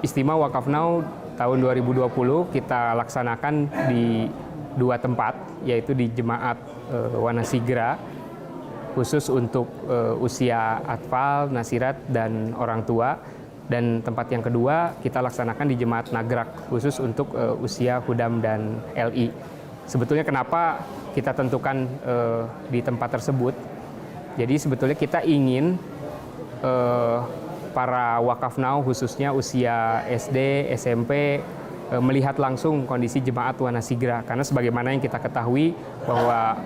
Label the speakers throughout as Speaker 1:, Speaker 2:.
Speaker 1: Istimewa Wakaf Now tahun 2020 kita laksanakan di dua tempat, yaitu di Jemaat Wanasigra, khusus untuk usia atfal, nasirat, dan orang tua. Dan tempat yang kedua kita laksanakan di Jemaat Nagrak, khusus untuk usia hudam dan LI. Sebetulnya kenapa kita tentukan di tempat tersebut? Jadi sebetulnya kita ingin para Wakaf Now khususnya usia SD, SMP melihat langsung kondisi Jemaat Wanasigra, karena sebagaimana yang kita ketahui bahwa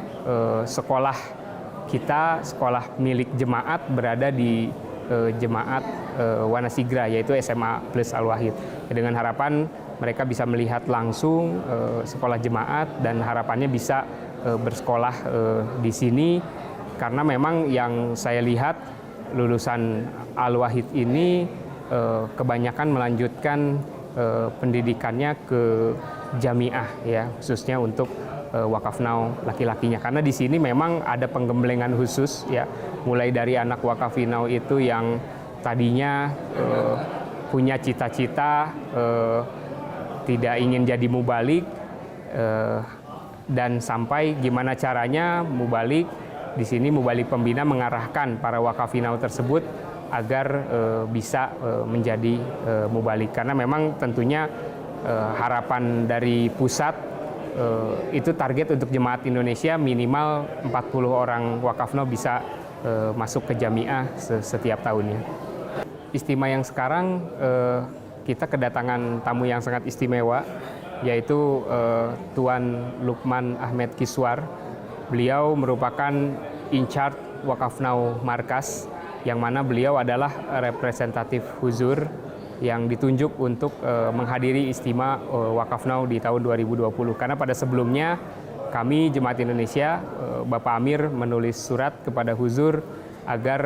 Speaker 1: sekolah kita, sekolah milik jemaat berada di Jemaat Wanasigra, yaitu SMA Plus Al-Wahid. Dengan harapan mereka bisa melihat langsung sekolah jemaat dan harapannya bisa bersekolah di sini, karena memang yang saya lihat lulusan Al-Wahid ini kebanyakan melanjutkan pendidikannya ke jamiah, ya, khususnya untuk Wakaf Now laki-lakinya, karena di sini memang ada penggemblengan khusus, ya, mulai dari anak Wakaf Now itu yang tadinya punya cita-cita tidak ingin jadi mubalik, dan sampai gimana caranya mubalik. Di sini mubalik pembina mengarahkan para Wakaf Now tersebut agar bisa menjadi mubalik, karena memang tentunya harapan dari pusat itu target untuk jemaat Indonesia minimal 40 orang Wakaf Now bisa masuk ke jamiah setiap tahunnya. Istimewa yang sekarang kita kedatangan tamu yang sangat istimewa, yaitu Tuan Lukman Ahmed Kiswar. Beliau merupakan in-charge Wakaf Now Markas, yang mana beliau adalah representatif Huzur yang ditunjuk untuk menghadiri istimewa Wakaf Now di tahun 2020. Karena pada sebelumnya kami Jemaat Indonesia, Bapak Amir menulis surat kepada Huzur agar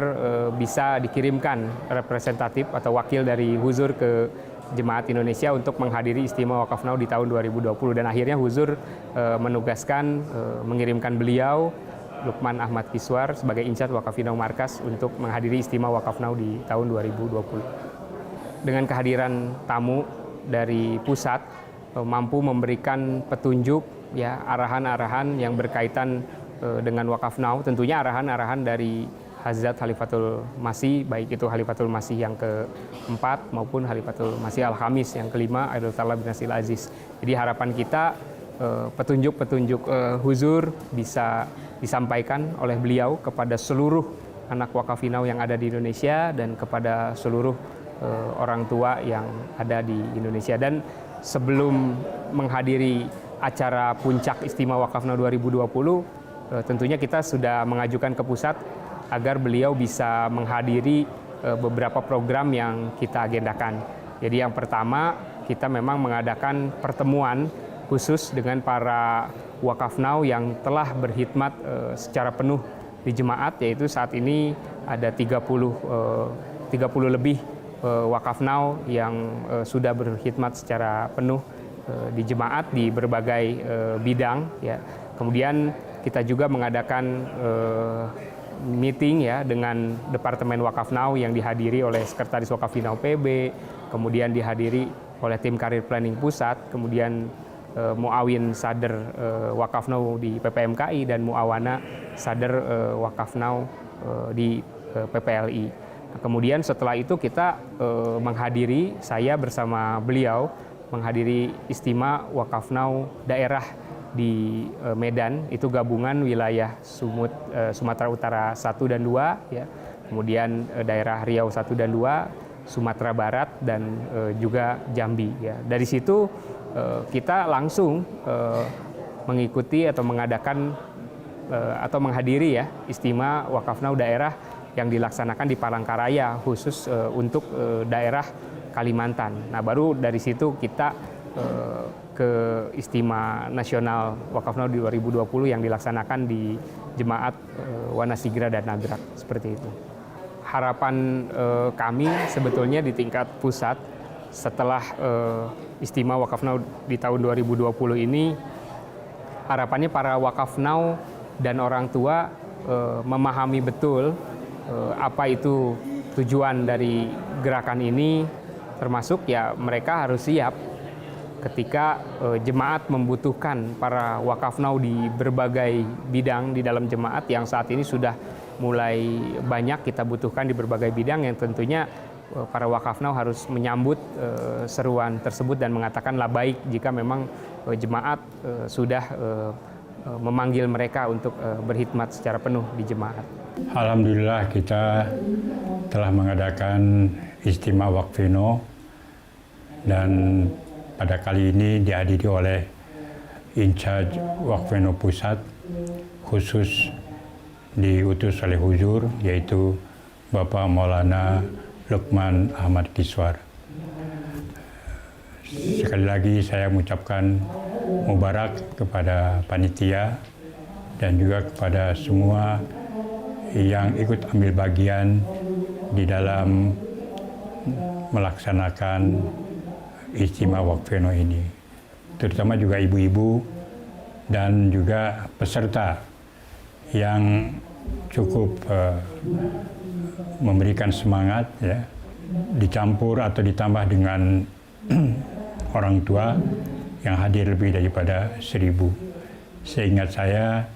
Speaker 1: bisa dikirimkan representatif atau wakil dari Huzur ke Jemaat Indonesia untuk menghadiri istimewa Wakaf Now di tahun 2020, dan akhirnya Huzur menugaskan mengirimkan beliau Lukman Ahmad Kiswar sebagai in-charge Wakaf Now Markas untuk menghadiri istimewa Wakaf Now di tahun 2020. Dengan kehadiran tamu dari pusat mampu memberikan petunjuk, ya, arahan-arahan yang berkaitan dengan Wakaf Now, tentunya arahan-arahan dari Hazrat Khalifatul Masih, baik itu Khalifatul Masih yang keempat maupun Khalifatul Masih Al-Khamis yang kelima, Ayatullah bin Nasil Aziz. Jadi harapan kita petunjuk-petunjuk Huzur bisa disampaikan oleh beliau kepada seluruh anak Wakaf Now yang ada di Indonesia dan kepada seluruh orang tua yang ada di Indonesia. Dan sebelum menghadiri acara puncak istimewa Wakaf Now 2020, tentunya kita sudah mengajukan ke pusat agar beliau bisa menghadiri beberapa program yang kita agendakan. Jadi yang pertama, kita memang mengadakan pertemuan khusus dengan para Wakaf Now yang telah berkhidmat secara penuh di jemaat, yaitu saat ini ada 30 lebih Wakaf Now yang sudah berkhidmat secara penuh di jemaat di berbagai bidang, ya. Kemudian kita juga mengadakan meeting, ya, dengan Departemen Wakaf Now yang dihadiri oleh Sekretaris Wakaf Now PB, kemudian dihadiri oleh tim karir planning pusat, kemudian Muawin Sadr Wakaf Now di PPMKI dan Muawana Sadr Wakaf Now di PPLI. Kemudian setelah itu kita menghadiri, saya bersama beliau menghadiri istimewa Wakaf Now daerah di Medan, itu gabungan wilayah Sumut, Sumatera Utara 1 dan 2, ya. Kemudian daerah Riau 1 dan 2, Sumatera Barat, dan juga Jambi, ya. Dari situ kita langsung mengikuti atau mengadakan atau menghadiri, ya, istimewa Wakaf Now daerah yang dilaksanakan di Palangkaraya khusus untuk daerah Kalimantan. Nah, baru dari situ kita ke istimewa nasional Wakaf Now di 2020 yang dilaksanakan di Jemaat Wanasigra dan Nagrak, seperti itu. Harapan kami sebetulnya di tingkat pusat setelah istimewa Wakaf Now di tahun 2020 ini, harapannya para Wakaf Now dan orang tua memahami betul apa itu tujuan dari gerakan ini, termasuk ya mereka harus siap ketika jemaat membutuhkan para wakafnau di berbagai bidang di dalam jemaat yang saat ini sudah mulai banyak kita butuhkan di berbagai bidang, yang tentunya para wakafnau harus menyambut seruan tersebut dan mengatakan labaik jika memang jemaat sudah memanggil mereka untuk berkhidmat secara penuh di jemaat.
Speaker 2: Alhamdulillah kita telah mengadakan Istimewa Wakfino, dan pada kali ini dihadiri oleh In-charge Wakfino Pusat, khusus diutus oleh Huzur, yaitu Bapak Maulana Lukman Ahmad Kiswar. Sekali lagi saya mengucapkan mubarak kepada panitia dan juga kepada semua yang ikut ambil bagian di dalam melaksanakan Istimewa Wakfino ini, terutama juga ibu-ibu dan juga peserta yang cukup memberikan semangat, ya, dicampur atau ditambah dengan orang tua yang hadir lebih daripada 1.000. Seingat saya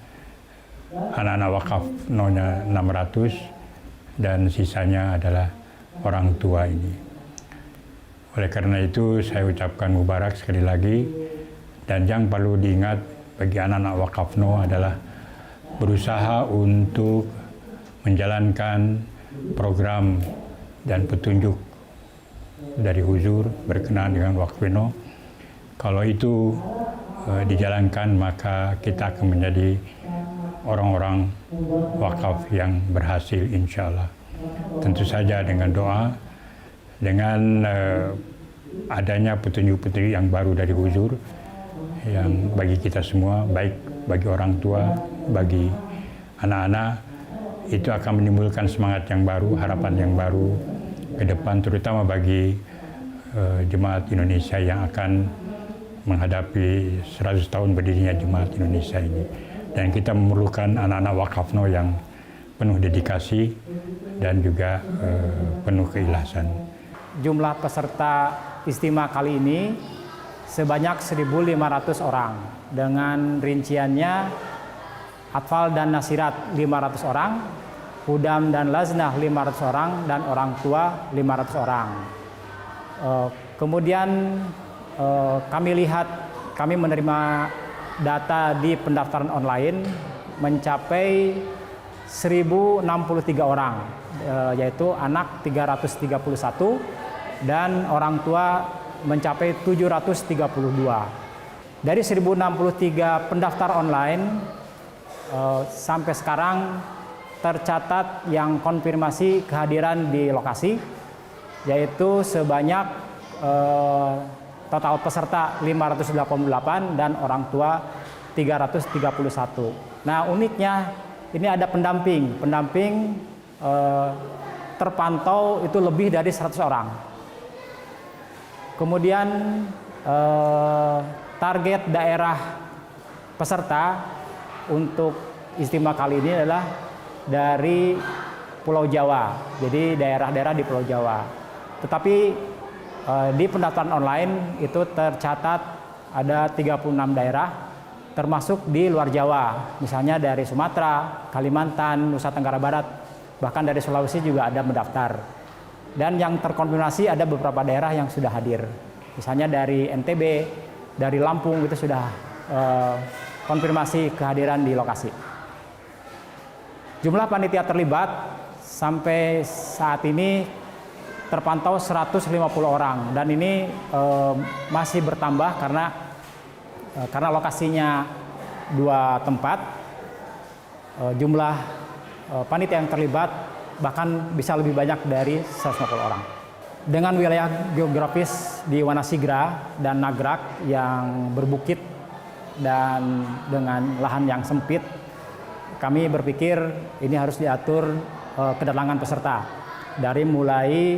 Speaker 2: anak-anak wakaf nonya 600 dan sisanya adalah orang tua ini. Oleh karena itu saya ucapkan mubarak sekali lagi, dan yang perlu diingat bagi anak-anak wakafno adalah berusaha untuk menjalankan program dan petunjuk dari Huzur berkenaan dengan Wakfino. Kalau itu dijalankan, maka kita akan menjadi orang-orang wakaf yang berhasil, insya Allah. Tentu saja dengan doa, dengan adanya petunjuk-petunjuk yang baru dari Huzur, yang bagi kita semua, baik bagi orang tua, bagi anak-anak, itu akan menimbulkan semangat yang baru, harapan yang baru ke depan, terutama bagi jemaat Indonesia yang akan menghadapi 100 tahun berdirinya jemaat Indonesia ini. Dan kita memerlukan anak-anak wakafno yang penuh dedikasi dan juga penuh keikhlasan.
Speaker 3: Jumlah peserta istimewa kali ini sebanyak 1.500 orang, dengan rinciannya atfal dan nasirat 500 orang, hudam dan laznah 500 orang, dan orang tua 500 orang. Kemudian kami menerima data di pendaftaran online mencapai 1.063 orang, yaitu anak 331 dan orang tua mencapai 732. Dari 1.063 pendaftar online, sampai sekarang tercatat yang konfirmasi kehadiran di lokasi, yaitu sebanyak total peserta 588 dan orang tua 331. Nah, uniknya ini ada pendamping terpantau itu lebih dari 100 orang. Kemudian target daerah peserta untuk istimewa kali ini adalah dari Pulau Jawa, jadi daerah-daerah di Pulau Jawa. Tetapi di pendaftaran online itu tercatat ada 36 daerah, termasuk di luar Jawa, misalnya dari Sumatera, Kalimantan, Nusa Tenggara Barat, bahkan dari Sulawesi juga ada mendaftar. Dan yang terkonfirmasi ada beberapa daerah yang sudah hadir, misalnya dari NTB, dari Lampung, itu sudah konfirmasi kehadiran di lokasi. Jumlah panitia terlibat sampai saat ini terpantau 150 orang, dan ini masih bertambah karena lokasinya 2 tempat. Jumlah panitia yang terlibat bahkan bisa lebih banyak dari 150 orang. Dengan wilayah geografis di Wanasigra dan Nagrak yang berbukit dan dengan lahan yang sempit, kami berpikir ini harus diatur kedatangan peserta, dari mulai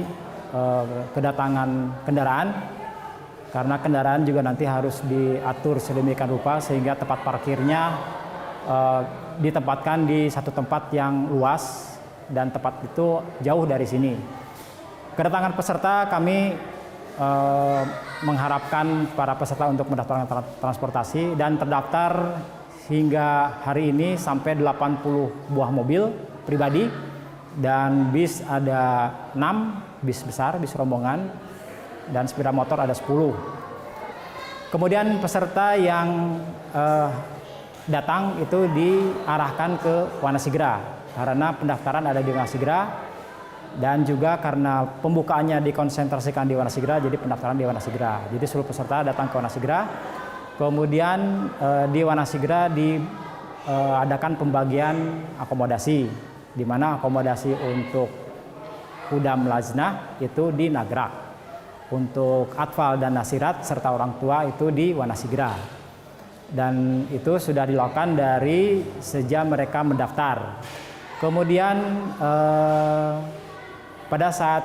Speaker 3: kedatangan kendaraan, karena kendaraan juga nanti harus diatur sedemikian rupa sehingga tempat parkirnya ditempatkan di satu tempat yang luas dan tempat itu jauh dari sini. Kedatangan peserta kami mengharapkan para peserta untuk mendaftarkan transportasi dan terdaftar hingga hari ini sampai 80 buah mobil pribadi dan bis ada 6 bis besar, bis rombongan, dan sepeda motor ada 10. Kemudian peserta yang datang itu diarahkan ke Wanasigra karena pendaftaran ada di Wanasigra dan juga karena pembukaannya dikonsentrasikan di Wanasigra, jadi pendaftaran di Wanasigra. Jadi seluruh peserta datang ke Wanasigra. Kemudian di Wanasigra diadakan pembagian akomodasi, di mana akomodasi untuk Hudam Laznah itu di Nagrak, untuk atfal dan nasirat serta orang tua itu di Wanasigra. Dan itu sudah dilakukan dari sejak mereka mendaftar. Kemudian pada saat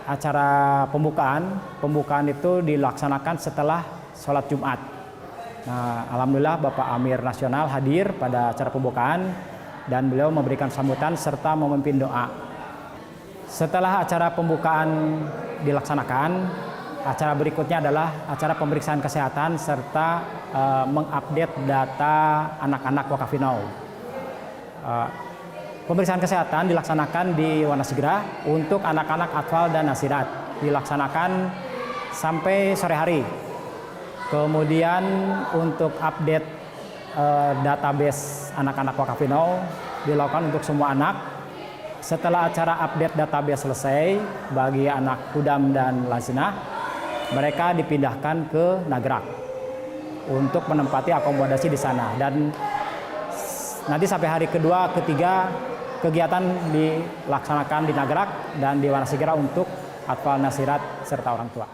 Speaker 3: acara pembukaan itu dilaksanakan setelah sholat Jumat. Nah, alhamdulillah Bapak Amir Nasional hadir pada acara pembukaan dan beliau memberikan sambutan serta memimpin doa. Setelah acara pembukaan dilaksanakan, acara berikutnya adalah acara pemeriksaan kesehatan serta mengupdate data anak-anak Wakafinau. Pemeriksaan kesehatan dilaksanakan di Wanasigra untuk anak-anak atfal dan nasirat. Dilaksanakan sampai sore hari. Kemudian untuk update database anak-anak Wakafinau dilakukan untuk semua anak. Setelah acara update database selesai bagi anak Hudam dan Laznah, mereka dipindahkan ke Nagrak untuk menempati akomodasi di sana. Dan nanti sampai hari kedua, ketiga kegiatan dilaksanakan di Nagrak dan di Wanasigra untuk atfal nasirat serta orang tua.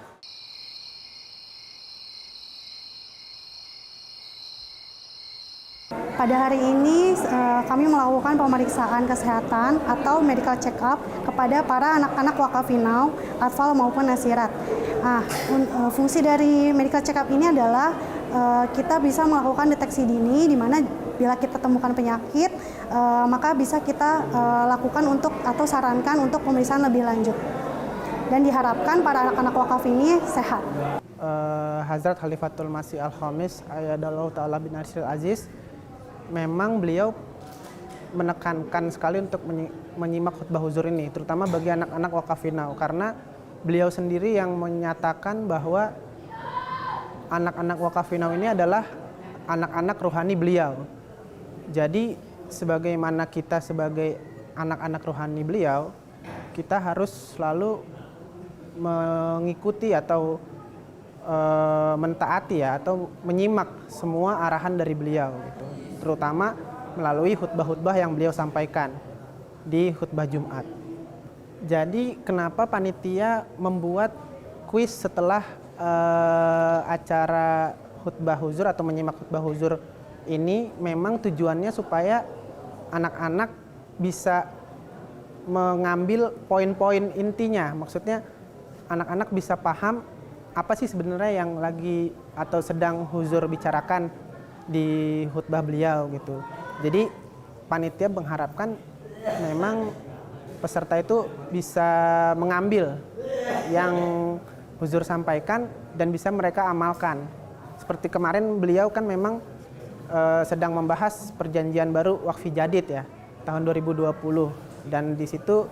Speaker 4: Pada hari ini kami melakukan pemeriksaan kesehatan atau medical check-up kepada para anak-anak Wakafinau, atfal maupun nasirat. Nah, fungsi dari medical check-up ini adalah kita bisa melakukan deteksi dini, di mana bila kita temukan penyakit, maka bisa kita lakukan atau sarankan untuk pemeriksaan lebih lanjut. Dan diharapkan para anak-anak wakaf ini sehat.
Speaker 5: Hazrat Khalifatul Masih Al-Khamis Ayyadallahu Ta'ala bin Arsyil Aziz, memang beliau menekankan sekali untuk menyimak khutbah huzur ini, terutama bagi anak-anak Wakafinau, karena beliau sendiri yang menyatakan bahwa anak-anak Wakafinau ini adalah anak-anak rohani beliau. Jadi sebagaimana kita sebagai anak-anak rohani beliau, kita harus selalu mengikuti atau mentaati atau menyimak semua arahan dari beliau gitu. Terutama melalui khutbah-khutbah yang beliau sampaikan di khutbah Jumat. Jadi kenapa panitia membuat kuis setelah acara khutbah huzur atau menyimak khutbah huzur ini, memang tujuannya supaya anak-anak bisa mengambil poin-poin intinya. Maksudnya anak-anak bisa paham apa sih sebenarnya yang lagi atau sedang huzur bicarakan di khutbah beliau gitu. Jadi panitia mengharapkan memang peserta itu bisa mengambil yang huzur sampaikan dan bisa mereka amalkan. Seperti kemarin beliau kan memang sedang membahas perjanjian baru Waqfi Jadid ya, tahun 2020. Dan di situ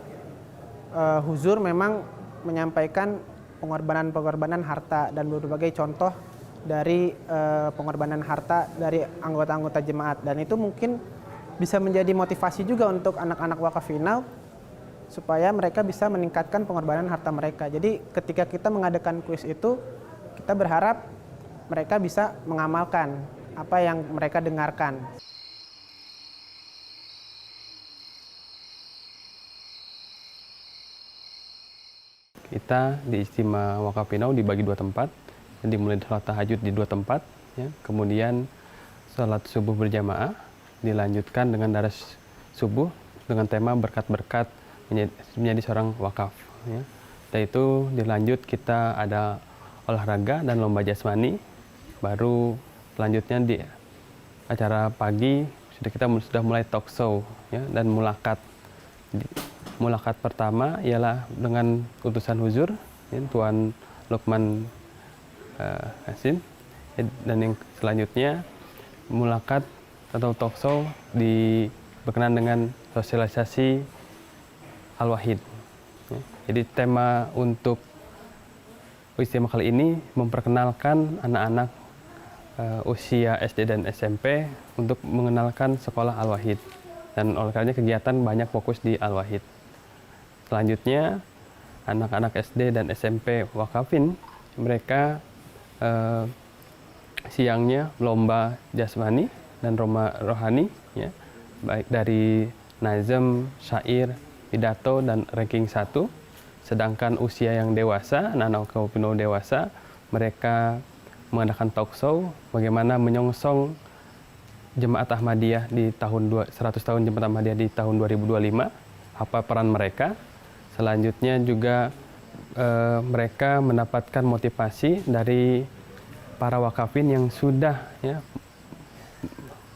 Speaker 5: huzur memang menyampaikan pengorbanan-pengorbanan harta dan berbagai contoh dari pengorbanan harta dari anggota-anggota jemaat. Dan itu mungkin bisa menjadi motivasi juga untuk anak-anak Wakafinau supaya mereka bisa meningkatkan pengorbanan harta mereka. Jadi ketika kita mengadakan kuis itu, kita berharap mereka bisa mengamalkan apa yang mereka dengarkan.
Speaker 6: Kita di Istimewa Wakafinau dibagi 2 tempat. Jadi mulai sholat tahajud di 2 tempat, ya. Kemudian sholat subuh berjamaah, dilanjutkan dengan daras subuh dengan tema berkat-berkat menjadi seorang wakaf. Ya. Setelah itu dilanjut kita ada olahraga dan lomba jasmani. Baru selanjutnya di acara pagi kita sudah mulai talk show ya, dan mulakat. Mulakat pertama ialah dengan utusan huzur, ya, Tuan Lukman Hasim. Dan yang selanjutnya mulakat atau talkshow berkenaan dengan sosialisasi Al-Wahid. Jadi tema untuk istimewa kali ini memperkenalkan anak-anak usia SD dan SMP untuk mengenalkan sekolah Al-Wahid. Dan oleh karenanya kegiatan banyak fokus di Al-Wahid. Selanjutnya anak-anak SD dan SMP Wakafin mereka siangnya lomba jasmani dan rohani, ya, baik dari nazm, syair, pidato, dan ranking 1. Sedangkan usia yang dewasa, anak-anak Wakafinaw dewasa, mereka mengadakan talkshow bagaimana menyongsong Jemaat Ahmadiyah di tahun 100 tahun Jemaat Ahmadiyah di tahun 2025, apa peran mereka. Selanjutnya juga mereka mendapatkan motivasi dari para wakafin yang sudah, ya,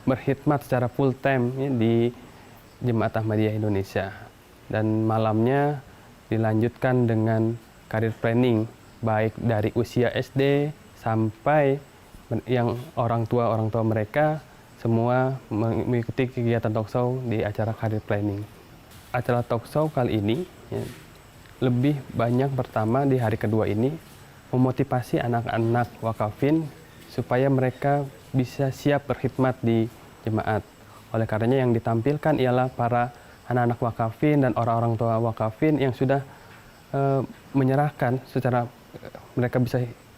Speaker 6: berkhidmat secara full time, ya, di Jemaat Ahmadiyah Indonesia. Dan malamnya dilanjutkan dengan career planning baik dari usia SD sampai yang orang tua mereka semua mengikuti kegiatan talkshow di acara career planning. Acara talkshow kali ini, ya, lebih banyak pertama di hari kedua ini memotivasi anak-anak wakafin supaya mereka bisa siap berkhidmat di jemaat. Oleh karenanya yang ditampilkan ialah para anak-anak wakafin dan orang-orang tua wakafin yang sudah menyerahkan secara mereka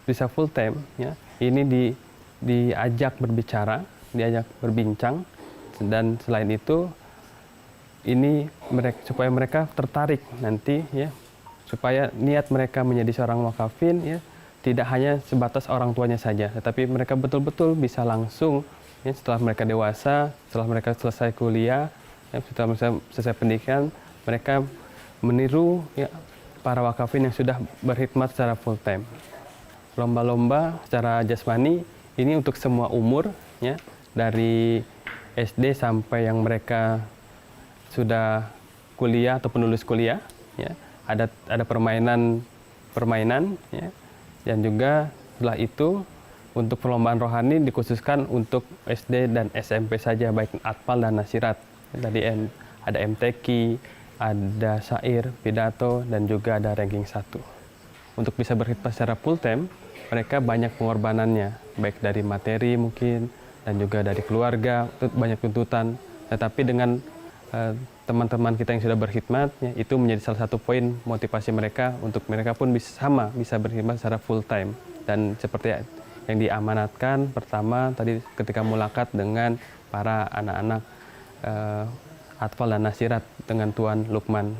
Speaker 6: bisa full time, ya. Ini diajak berbicara, diajak berbincang, dan selain itu ini supaya mereka tertarik nanti, ya, supaya niat mereka menjadi seorang wakafin, ya, tidak hanya sebatas orang tuanya saja, tetapi mereka betul-betul bisa langsung, ya, setelah mereka dewasa, setelah mereka selesai kuliah, ya, setelah mereka selesai pendidikan, mereka meniru, ya, para wakafin yang sudah berkhidmat secara full time. Lomba-lomba secara jasmani ini untuk semua umur, ya, dari SD sampai yang mereka sudah kuliah atau lulus kuliah, ya. Ada permainan, ya, dan juga setelah itu untuk perlombaan rohani dikhususkan untuk SD dan SMP saja, baik atfal dan nasirat. Tadi ada MTQ, ada syair, pidato, dan juga ada ranking 1. Untuk bisa berkhidmat secara full time, mereka banyak pengorbanannya, baik dari materi mungkin, dan juga dari keluarga, banyak tuntutan. Tetapi dengan teman-teman kita yang sudah berkhidmat, ya, itu menjadi salah satu poin motivasi mereka untuk mereka pun bisa berkhidmat secara full time. Dan seperti yang diamanatkan pertama tadi ketika mulakat dengan para anak-anak atfal dan nasirat dengan Tuan Lukman.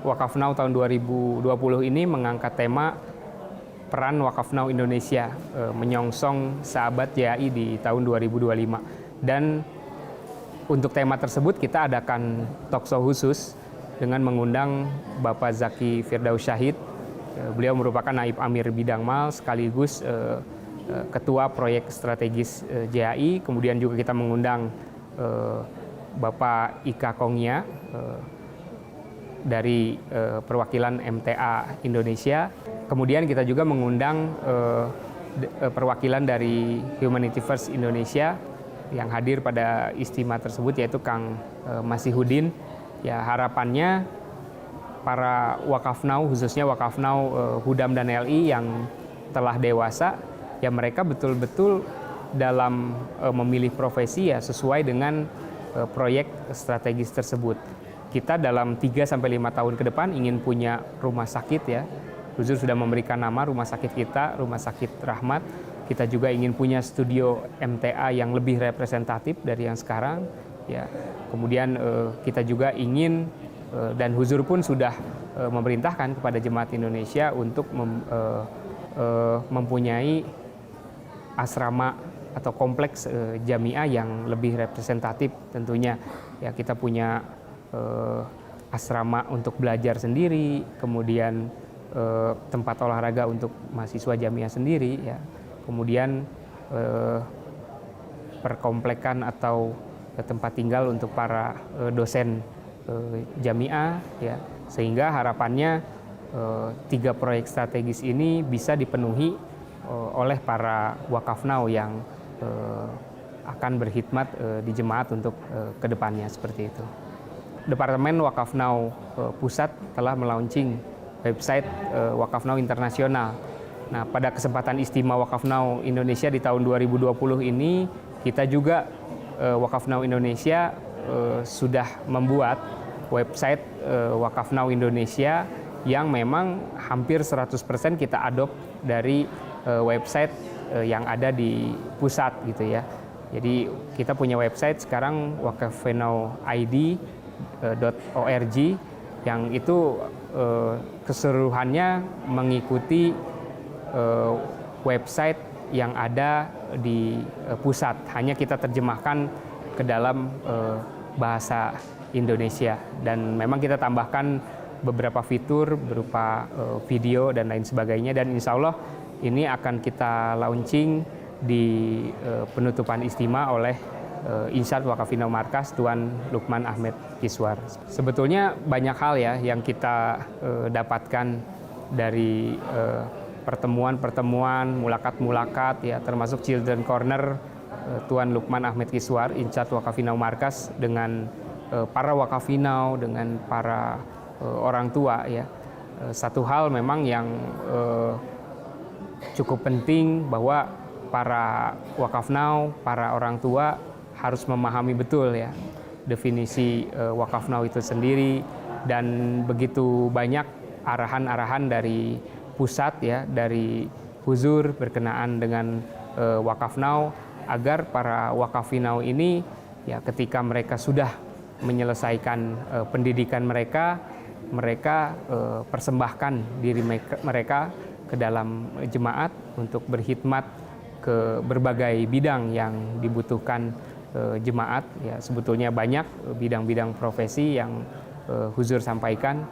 Speaker 1: Wakafinaw tahun 2020 ini mengangkat tema peran Wakafinaw Indonesia menyongsong sahabat JAI di tahun 2025. Dan untuk tema tersebut kita adakan talkshow khusus dengan mengundang Bapak Zaki Firdaus Syahid. Beliau merupakan Naib Amir Bidang Mal sekaligus Ketua Proyek Strategis JAI. Kemudian juga kita mengundang Bapak Ika Kongya dari perwakilan MTA Indonesia. Kemudian kita juga mengundang perwakilan dari Humanity First Indonesia yang hadir pada istimewa tersebut, yaitu Kang Masihudin. Ya, harapannya para Wakafinaw, khususnya Wakafinaw Hudam dan LI yang telah dewasa, ya mereka betul-betul dalam memilih profesi, ya sesuai dengan proyek strategis tersebut. Kita dalam 3-5 tahun ke depan ingin punya rumah sakit, ya. Gus Dur sudah memberikan nama rumah sakit kita, Rumah Sakit Rahmat. Kita juga ingin punya studio MTA yang lebih representatif dari yang sekarang, ya. Kemudian kita juga ingin dan Gus Dur pun sudah memerintahkan kepada Jemaat Indonesia untuk mempunyai asrama atau kompleks jamiah yang lebih representatif tentunya. Ya, kita punya asrama untuk belajar sendiri, kemudian tempat olahraga untuk mahasiswa jamiah sendiri, ya. Kemudian perkomplekan atau tempat tinggal untuk para dosen jamiah, ya. Sehingga harapannya 3 proyek strategis ini bisa dipenuhi oleh para Wakafnau yang akan berkhidmat di jemaat untuk kedepannya seperti itu. Departemen Wakafnau Pusat telah melaunching website Wakafnau Internasional. Nah, pada kesempatan istimewa Wakafnau Indonesia di tahun 2020 ini, kita juga Wakafnau Indonesia sudah membuat website Wakafnau Indonesia yang memang hampir 100% kita adopt dari website yang ada di pusat gitu ya. Jadi kita punya website sekarang wakafnauid.org yang itu keseluruhannya mengikuti website yang ada di pusat. Hanya kita terjemahkan ke dalam bahasa Indonesia dan memang kita tambahkan beberapa fitur berupa video dan lain sebagainya, dan insya Allah ini akan kita launching di penutupan istimewa oleh Insyad Wakafinau Markas Tuan Lukman Ahmed Kiswar. Sebetulnya banyak hal ya yang kita dapatkan dari pertemuan-pertemuan, mulakat-mulakat ya, termasuk Children Corner Tuan Lukman Ahmed Kiswar, Insyad Wakafinau Markas dengan para Wakafinau, dengan para orang tua ya. Satu hal memang yang cukup penting bahwa para Wakafnau, para orang tua harus memahami betul ya definisi Wakafnau itu sendiri, dan begitu banyak arahan-arahan dari pusat ya, dari Huzur berkenaan dengan Wakafnau agar para Wakafinau ini ya ketika mereka sudah menyelesaikan pendidikan mereka persembahkan diri mereka ke dalam jemaat untuk berkhidmat ke berbagai bidang yang dibutuhkan jemaat ya. Sebetulnya banyak bidang-bidang profesi yang Huzur sampaikan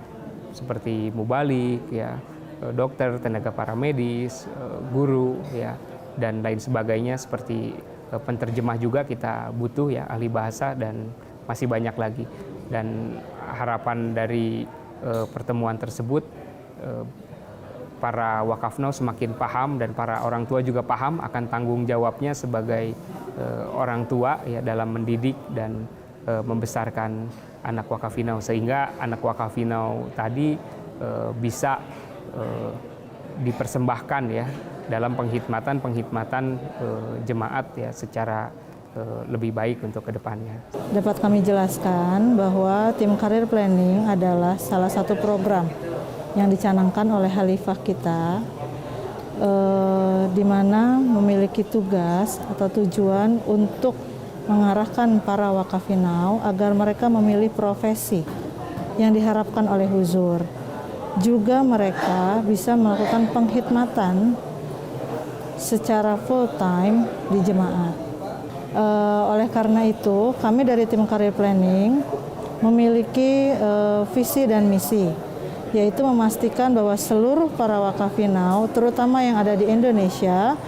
Speaker 1: seperti mubalik ya, dokter, tenaga paramedis, guru ya, dan lain sebagainya, seperti penterjemah juga kita butuh ya, ahli bahasa, dan masih banyak lagi. Dan harapan dari pertemuan tersebut para Wakafnau semakin paham dan para orang tua juga paham akan tanggung jawabnya sebagai orang tua ya dalam mendidik dan membesarkan anak Wakafinau, sehingga anak Wakafinau tadi bisa dipersembahkan ya dalam penghikmatan jemaat ya secara lebih baik untuk kedepannya.
Speaker 7: Dapat kami jelaskan bahwa tim Career Planning adalah salah satu program yang dicanangkan oleh Khalifah kita, di mana memiliki tugas atau tujuan untuk mengarahkan para Wakafinau agar mereka memilih profesi yang diharapkan oleh Huzur. Juga mereka bisa melakukan penghikmatan secara full time di jemaat. Oleh karena itu, kami dari tim Career Planning memiliki visi dan misi, yaitu memastikan bahwa seluruh para Wakafinau, terutama yang ada di Indonesia,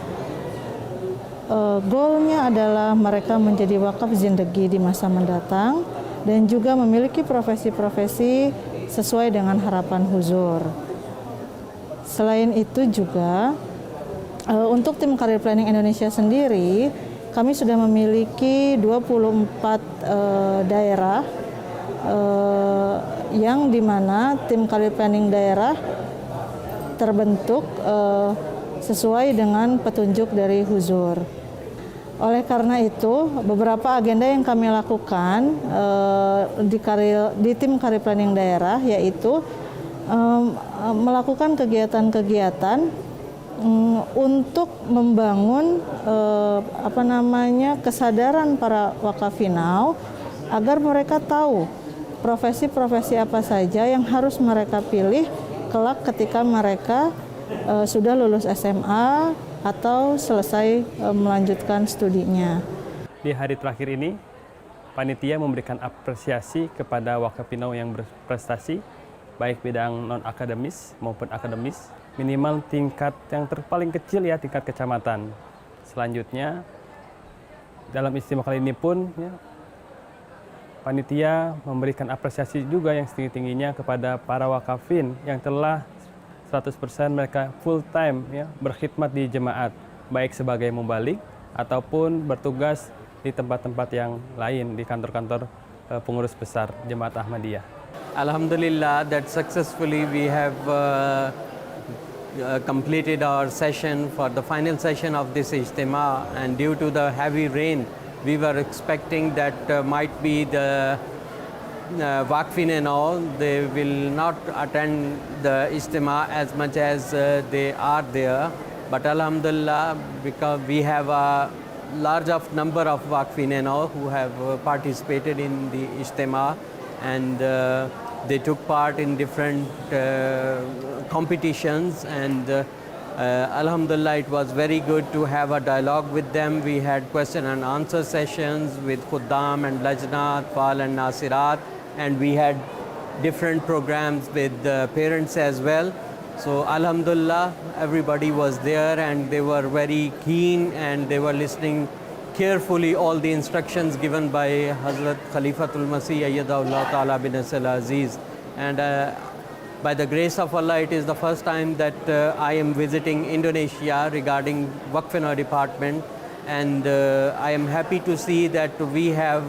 Speaker 7: goalnya adalah mereka menjadi wakaf zindagi di masa mendatang dan juga memiliki profesi-profesi sesuai dengan harapan Huzur. Selain itu juga, untuk tim Career Planning Indonesia sendiri, kami sudah memiliki 24 daerah yang dimana tim Career Planning daerah terbentuk sesuai dengan petunjuk dari Huzur. Oleh karena itu, beberapa agenda yang kami lakukan di tim Career Planning daerah yaitu melakukan kegiatan-kegiatan untuk membangun kesadaran para Wakafinau agar mereka tahu profesi-profesi apa saja yang harus mereka pilih kelak ketika mereka sudah lulus SMA atau selesai melanjutkan studinya.
Speaker 6: Di hari terakhir ini, panitia memberikan apresiasi kepada Wakafinau yang berprestasi, baik bidang non-akademis maupun akademis, minimal tingkat yang paling kecil ya, tingkat kecamatan. Selanjutnya, dalam istimewa kali ini pun ya, panitia memberikan apresiasi juga yang setinggi-tingginya kepada para wakafin yang telah 100% mereka full time ya berkhidmat di jemaat, baik sebagai mubalik ataupun bertugas di tempat-tempat yang lain di kantor-kantor pengurus besar Jemaat Ahmadiyah.
Speaker 8: Alhamdulillah that successfully we have completed our session for the final session of this Ijtima, and due to the heavy rain we were expecting that might be the Waqfin and all, they will not attend the Ijtima as much as they are there. But Alhamdulillah, because we have a large of number of Waqfin and all who have participated in the Ijtima, and they took part in different competitions, and Alhamdulillah, it was very good to have a dialogue with them. We had question and answer sessions with Khuddam and Lajna, Atfal and Nasirat, and we had different programs with parents as well. So Alhamdulillah, everybody was there and they were very keen and they were listening carefully all the instructions given by Hazrat Khalifatul Masih Ayyadahullah Ta'ala bin Nasr Aziz. And by the grace of Allah, it is the first time that I am visiting Indonesia regarding Waqf department, and I am happy to see that we have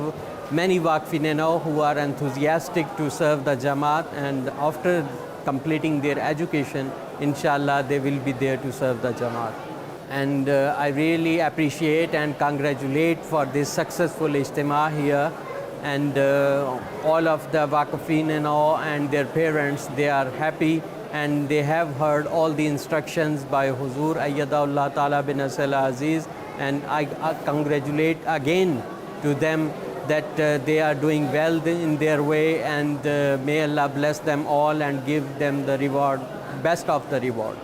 Speaker 8: many Waqfin who are enthusiastic to serve the Jamaat, and after completing their education, inshallah, they will be there to serve the Jamaat. And I really appreciate and congratulate for this successful Ijtima here. And all of the Waqfin and their parents, they are happy and they have heard all the instructions by Huzur Ayyadahullah Ta'ala bin Nasr Aziz. And I congratulate again to them that they are doing well in their way, and may Allah bless them all and give them the reward, best of the reward.